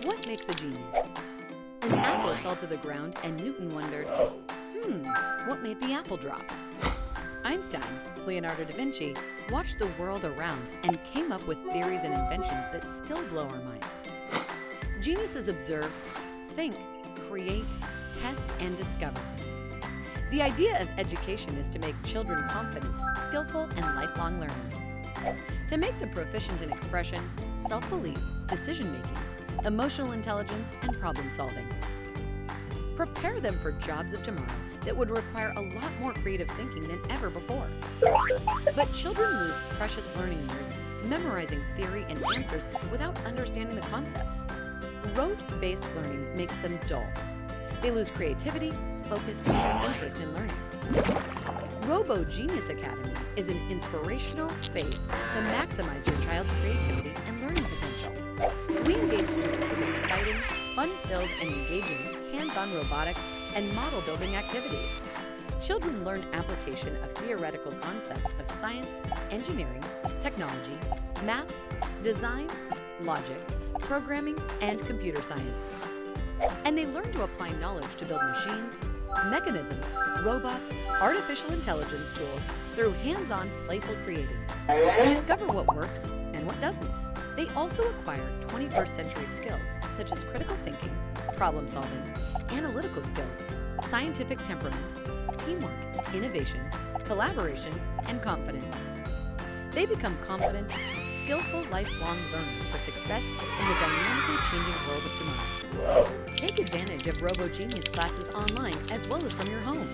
What makes a genius? An apple fell to the ground and Newton wondered, what made the apple drop? Einstein, Leonardo da Vinci, watched the world around and came up with theories and inventions that still blow our minds. Geniuses observe, think, create, test, and discover. The idea of education is to make children confident, skillful, and lifelong learners. To make them proficient in expression, self-belief, decision-making, emotional intelligence, and problem-solving. Prepare them for jobs of tomorrow that would require a lot more creative thinking than ever before. But children lose precious learning years memorizing theory and answers without understanding the concepts. Rote-based learning makes them dull. They lose creativity, focus, and interest in learning. RoboGenius Academy is an inspirational space to maximize your child's creativity and learning potential. We engage students with exciting, fun-filled, and engaging hands-on robotics and model-building activities. Children learn application of theoretical concepts of science, engineering, technology, maths, design, logic, programming, and computer science. And they learn to apply knowledge to build machines, mechanisms, robots, artificial intelligence tools through hands-on, playful creating. Discover what works and what doesn't. They also acquire 21st century skills such as critical thinking, problem solving, analytical skills, scientific temperament, teamwork, innovation, collaboration, and confidence. They become confident, skillful lifelong learners for success in the dynamically changing world of tomorrow. Take advantage of RoboGenius classes online as well as from your home.